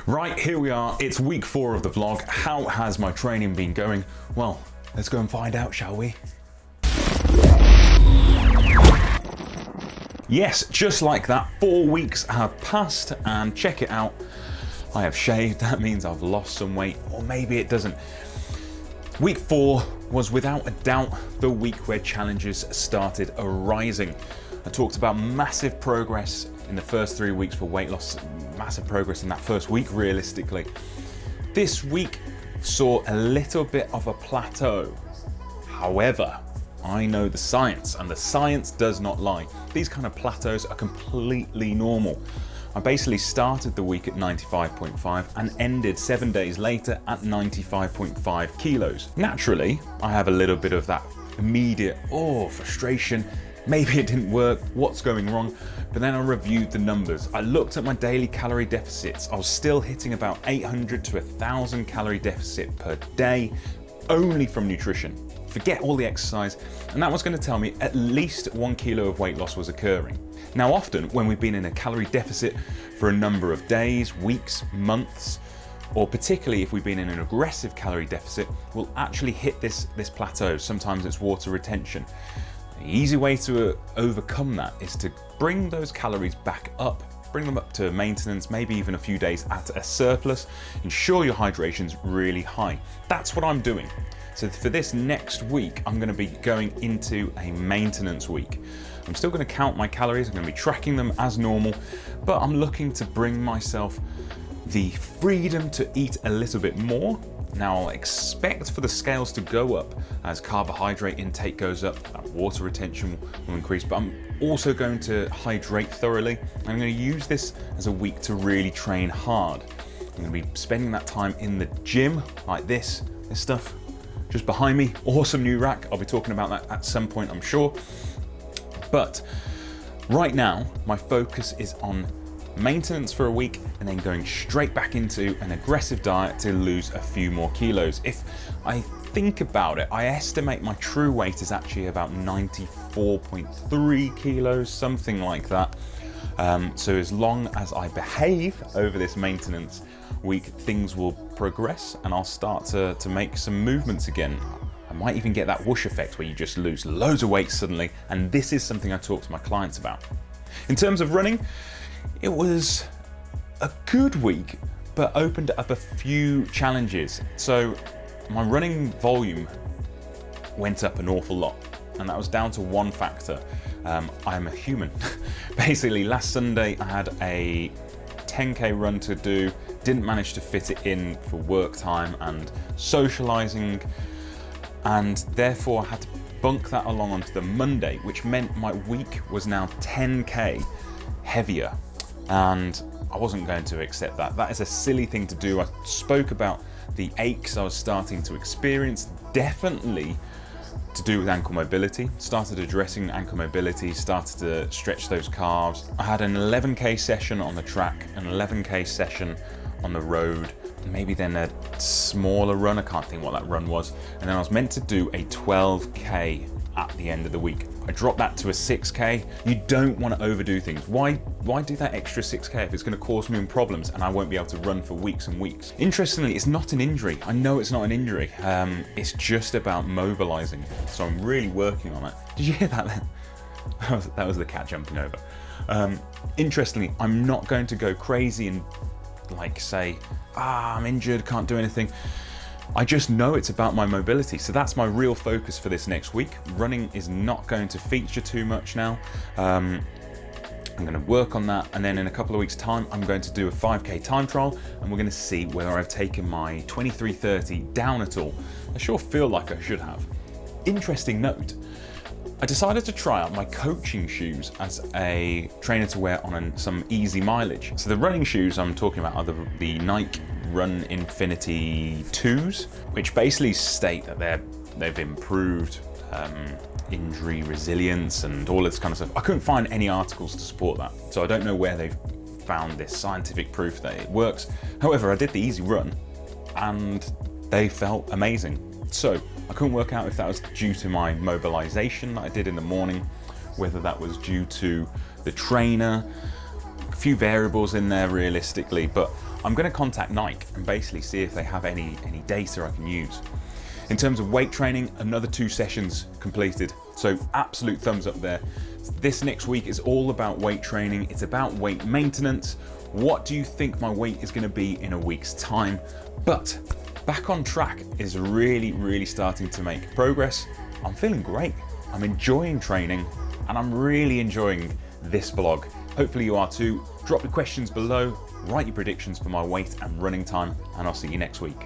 Right, here we are. It's week 4 of the vlog. How has my training been going? Well, let's go and find out, shall we? Yes, just like that, 4 weeks have passed and check it out. I have shaved, that means I've lost some weight, or maybe it doesn't. Week 4 was without a doubt the week where challenges started arising. I talked about massive progress in the first 3 weeks for weight loss, massive progress in that first week realistically. This week saw a little bit of a plateau. However, I know the science, and the science does not lie. These kind of plateaus are completely normal. I basically started the week at 95.5 and ended 7 days later at 95.5 kilos. Naturally, I have a little bit of that immediate, frustration. Maybe it didn't work, what's going wrong? But then I reviewed the numbers. I looked at my daily calorie deficits. I was still hitting about 800 to 1,000 calorie deficit per day, only from nutrition. Forget all the exercise, and that was going to tell me at least 1 kilo of weight loss was occurring. Now often when we've been in a calorie deficit for a number of days, weeks, months, or particularly if we've been in an aggressive calorie deficit, we'll actually hit this plateau. Sometimes it's water retention. The easy way to overcome that is to bring those calories back up, bring them up to maintenance, maybe even a few days at a surplus. Ensure your hydration's really high. That's what I'm doing. So for this next week, I'm going to be going into a maintenance week. I'm still going to count my calories, I'm going to be tracking them as normal, but I'm looking to bring myself the freedom to eat a little bit more. Now I'll expect for the scales to go up as carbohydrate intake goes up, that water retention will increase, but I'm also going to hydrate thoroughly. I'm going to use this as a week to really train hard. I'm going to be spending that time in the gym like this stuff just behind me, awesome new rack. I'll be talking about that at some point, I'm sure. But right now, my focus is on maintenance for a week and then going straight back into an aggressive diet to lose a few more kilos. If I think about it, I estimate my true weight is actually about 94.3 kilos, something like that. So as long as I behave over this maintenance week, things will progress and I'll start to make some movements again. I might even get that whoosh effect where you just lose loads of weight suddenly, and this is something I talk to my clients about. In terms of running, it was a good week, but opened up a few challenges. So my running volume went up an awful lot, and that was down to one factor. I'm a human. Basically, last Sunday I had a 10k run to do, didn't manage to fit it in for work time and socializing, and therefore I had to bunk that along onto the Monday, which meant my week was now 10k heavier, and I wasn't going to accept that. That is a silly thing to do. I spoke about the aches I was starting to experience, definitely to do with ankle mobility. Started addressing ankle mobility, started to stretch those calves. I had an 11k session on the track, an 11k session on the road, maybe then a smaller run, I can't think what that run was, and then I was meant to do a 12k at the end of the week. I dropped that to a 6k. You don't want to overdo things. Why do that extra 6k if it's going to cause me problems and I won't be able to run for weeks and weeks? Interestingly, it's not an injury. I know it's not an injury. It's just about mobilizing. So I'm really working on it. Did you hear that then? That was the cat jumping over. Interestingly, I'm not going to go crazy and say, I'm injured, can't do anything. I just know it's about my mobility, so that's my real focus for this next week. Running is not going to feature too much now. I'm going to work on that, and then in a couple of weeks' time, I'm going to do a 5k time trial, and we're going to see whether I've taken my 23:30 down at all. I sure feel like I should have. Interesting note, I decided to try out my coaching shoes as a trainer to wear on some easy mileage. So the running shoes I'm talking about are the Nike Run Infinity 2s, which basically state that they've improved injury resilience and all this kind of stuff. I couldn't find any articles to support that, so I don't know where they've found this scientific proof that it works. However, I did the easy run and they felt amazing. So I couldn't work out if that was due to my mobilization that I did in the morning, whether that was due to the trainer few variables in there realistically, but I'm going to contact Nike and basically see if they have any data I can use. In terms of weight training, another 2 sessions completed, so absolute thumbs up there. This next week is all about weight training. It's about weight maintenance. What do you think my weight is going to be in a week's time? But back on track is really starting to make progress. I'm feeling great. I'm enjoying training and I'm really enjoying this vlog. Hopefully you are too. Drop your questions below, write your predictions for my weight and running time, and I'll see you next week.